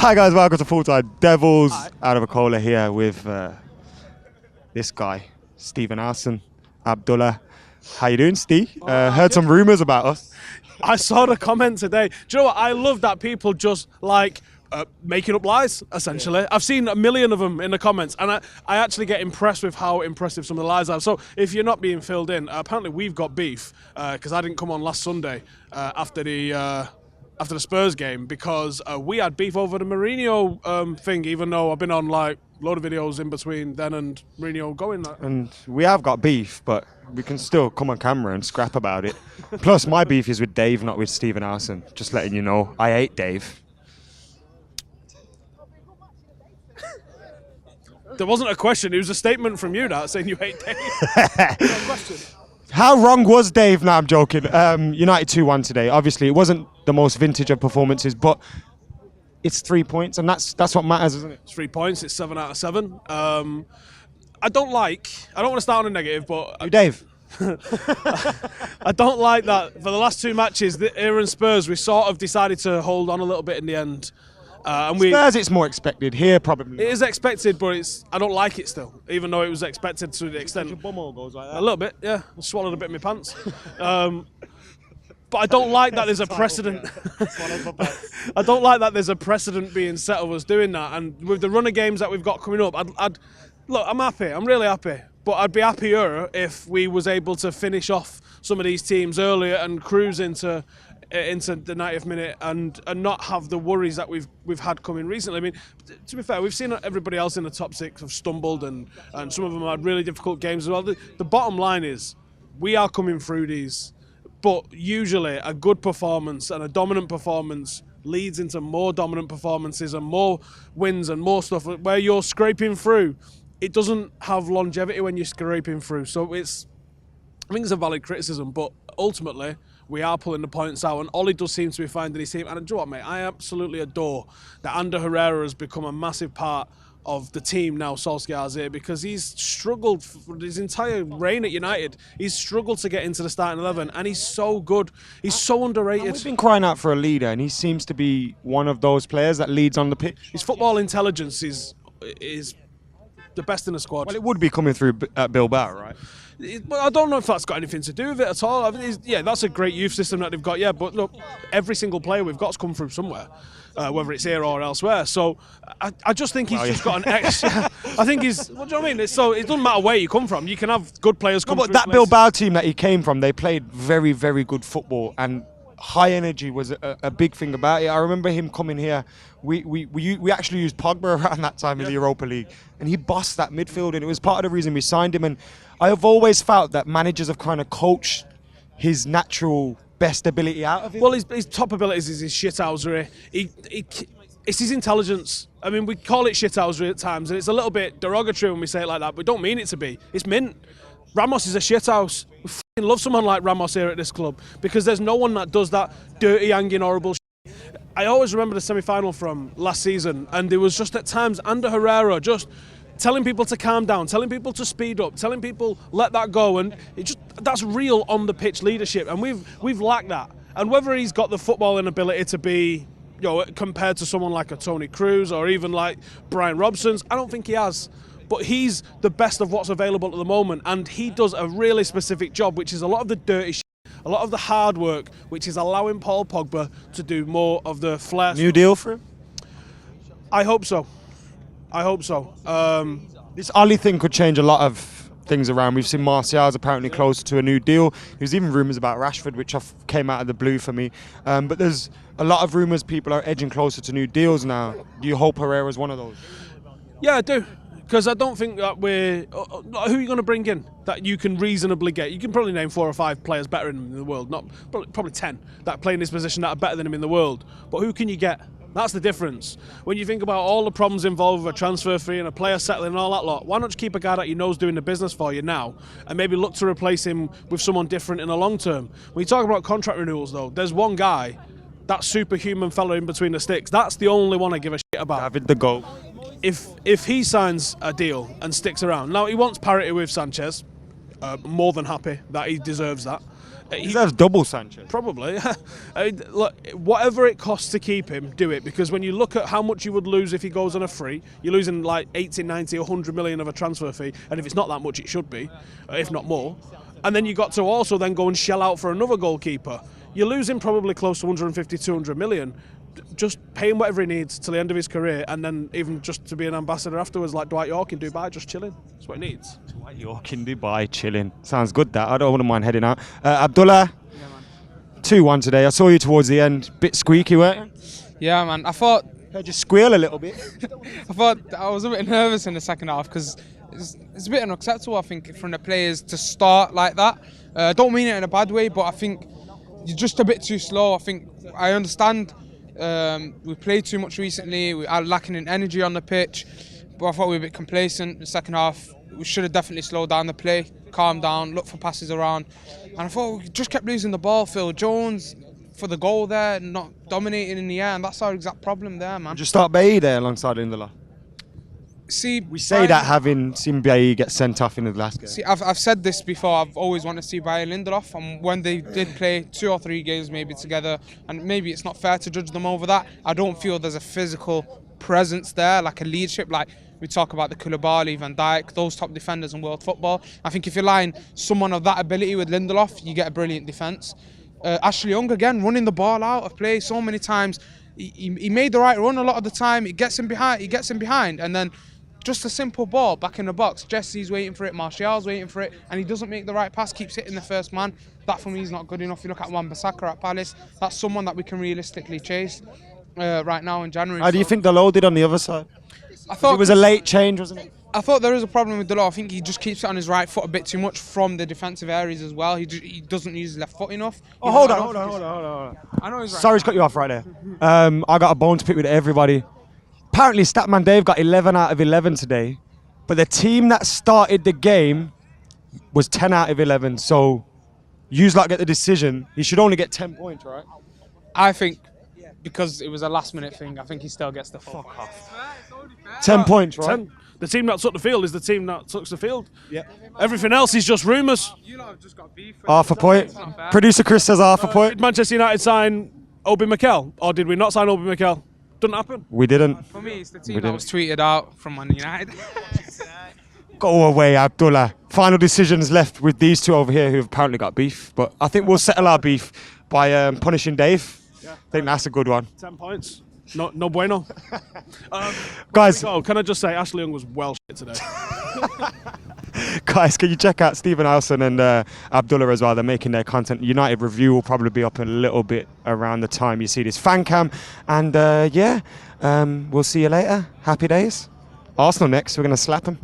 Hi guys, welcome to Full Time Devils. Out of a cola here with this guy, Stephen Howson, Abdullah. How you doing, Steve? Heard some rumours about us. I saw the comment today. Do you know what? I love that people just like making up lies, essentially. Yeah. I've seen a million of them in the comments, and I actually get impressed with how impressive some of the lies are. So if you're not being filled in, apparently we've got beef, because I didn't come on last Sunday after the Spurs game, because we had beef over the Mourinho thing, even though I've been on like a load of videos in between then and Mourinho going. And we have got beef, but we can still come on camera and scrap about it. Plus, my beef is with Dave, not with Stephen Howson. Just letting you know, I hate Dave. There wasn't a question, it was a statement from you, that saying you hate Dave. No question. How wrong was Dave? No, I'm joking. United 2-1 today. Obviously, it wasn't the most vintage of performances, but it's 3 points, and that's what matters, isn't it? It's 3 points. It's 7 out of 7. I don't want to start on a negative, but Dave. I don't like that for the last two matches, here in Spurs, we sort of decided to hold on a little bit in the end. And Spurs, it's more expected. Here, probably. It is expected, but I don't like it still, even though it was expected to the extent. Your bum all goes like that. A little bit, yeah. I swallowed a bit in my pants. But I don't like that there's a precedent. I don't like that there's a precedent being set of us doing that. And with the run of games that we've got coming up, look, I'm happy. I'm really happy. But I'd be happier if we was able to finish off some of these teams earlier and cruise into the 90th minute and not have the worries that we've had coming recently. I mean, to be fair, we've seen everybody else in the top six have stumbled and some of them had really difficult games as well. The bottom line is we are coming through these, but usually a good performance and a dominant performance leads into more dominant performances and more wins and more stuff where you're scraping through. It doesn't have longevity when you're scraping through. So I think it's a valid criticism, but ultimately we are pulling the points out, and Ollie does seem to be finding his team. And do you know what, mate? I absolutely adore that Ander Herrera has become a massive part of the team now Solskjaer's here, because he's struggled for his entire reign at United. He's struggled to get into the starting 11, and he's so good. He's so underrated. We've been crying out for a leader, and he seems to be one of those players that leads on the pitch. His football intelligence is the best in the squad. Well, it would be coming through at Bilbao, right? But I don't know if that's got anything to do with it at all. I mean, yeah, that's a great youth system that they've got, yeah, but look, every single player we've got's come from somewhere, whether it's here or elsewhere. So I just think he's just got an extra. I think what do you know what I mean? So it doesn't matter where you come from. You can have good players come from. But that Bilbao team that he came from, they played very, very good football, and high energy was a big thing about it. I remember him coming here. We actually used Pogba around that time in the Europa League, and he bossed that midfield, and it was part of the reason we signed him. And I have always felt that managers have kind of coached his natural best ability out of him. Well, his top abilities is his shithousery. It's his intelligence. I mean, we call it shithousery at times, and it's a little bit derogatory when we say it like that, but we don't mean it to be. It's mint. Ramos is a shithouse. We f***ing love someone like Ramos here at this club, because there's no one that does that dirty, hanging, horrible shit. I always remember the semi-final from last season, and there was just at times Ander Herrera just telling people to calm down, telling people to speed up, telling people let that go, and that's real on the pitch leadership, and we've lacked that. And whether he's got the footballing ability to be, compared to someone like a Tony Cruz or even like Brian Robson's, I don't think he has. But he's the best of what's available at the moment, and he does a really specific job, which is a lot of the dirty shit, a lot of the hard work, which is allowing Paul Pogba to do more of the flair. New deal for him? I hope so. This Ollie thing could change a lot of things around. We've seen Martial's apparently closer to a new deal. There's even rumours about Rashford, which came out of the blue for me. But there's a lot of rumours people are edging closer to new deals now. Do you hope Herrera's one of those? Yeah, I do. Because I don't think that who are you going to bring in that you can reasonably get? You can probably name 4 or 5 players better than him in the world, probably 10 that play in this position that are better than him in the world. But who can you get? That's the difference. When you think about all the problems involved with a transfer fee and a player settling and all that lot, why not just keep a guy that you know is doing the business for you now and maybe look to replace him with someone different in the long term? When you talk about contract renewals, though, there's one guy, that superhuman fella in between the sticks, that's the only one I give a shit about. David De Gea. If he signs a deal and sticks around, now he wants parity with Sanchez, More than happy that he deserves that. He deserves double Sanchez. Probably. Look, whatever it costs to keep him, do it. Because when you look at how much you would lose if he goes on a free, you're losing like 80, 90, 100 million of a transfer fee. And if it's not that much, it should be, if not more. And then you got to also then go and shell out for another goalkeeper. You're losing probably close to 150, 200 million. Just pay him whatever he needs till the end of his career, and then even just to be an ambassador afterwards, like Dwight York in Dubai, just chilling. That's what he needs. Dwight York in Dubai, chilling. Sounds good, that. I wouldn't mind heading out. Abdullah, 2-1 today. I saw you towards the end. Bit squeaky, weren't you? Yeah, man. I thought... Heard you squeal a little bit. I thought I was a bit nervous in the second half because it's a bit unacceptable, I think, from the players to start like that. I don't mean it in a bad way, but I think you're just a bit too slow. I understand we played too much recently. We are lacking in energy on the pitch, but I thought we were a bit complacent in the second half. We should have definitely slowed down the play, calmed down, looked for passes around. And I thought we just kept losing the ball. Phil Jones for the goal there, not dominating in the air, and that's our exact problem there, man. Just start Bailly there alongside Lindelof. See, we say that having seen Bailly get sent off in the last game. See, I've said this before. I've always wanted to see Bailly Lindelof, and when they did play 2 or 3 games maybe together, and maybe it's not fair to judge them over that, I don't feel there's a physical presence there, like a leadership, like we talk about the Koulibaly, Van Dijk, those top defenders in world football. I think if you line someone of that ability with Lindelof, you get a brilliant defence. Ashley Young again, running the ball out of play so many times. He made the right run a lot of the time. It gets him behind, and then just a simple ball back in the box. Jesse's waiting for it, Martial's waiting for it, and he doesn't make the right pass, keeps hitting the first man. That for me is not good enough. You look at Wan-Bissaka at Palace, that's someone that we can realistically chase right now in January. How do you think Dalot did on the other side? I thought it was a late change, wasn't it? I thought there is a problem with Dalot. I think he just keeps it on his right foot a bit too much from the defensive areas as well. He doesn't use his left foot enough. Oh, hold on. I know he's right. Sorry to cut you off right there. I got a bone to pick with everybody. Apparently, Statman Dave got 11 out of 11 today, but the team that started the game was 10 out of 11. So, you get the decision. He should only get 10 points, right? I think because it was a last-minute thing, I think he still gets the fuck off. 10 points, right? 10. The team that took the field is the team that took the field. Yeah. Everything else is just rumours. You lot have just got beef. Half a point. Producer Chris says half a point. Did Manchester United sign Obi Mikel, or did we not sign Obi Mikel? Didn't happen. We didn't. For me, it's the team that was tweeted out from Man United. Go away, Abdullah. Final decisions left with these two over here who have apparently got beef. But I think we'll settle our beef by punishing Dave. Yeah. I think that's a good one. 10 points. No bueno. Guys. Oh, can I just say, Ashley Young was well shit today. Guys, can you check out Stephen Howson and Abdullah as well? They're making their content. United review will probably be up a little bit around the time you see this. Fancam. And we'll see you later. Happy days. Arsenal next. We're going to slap them.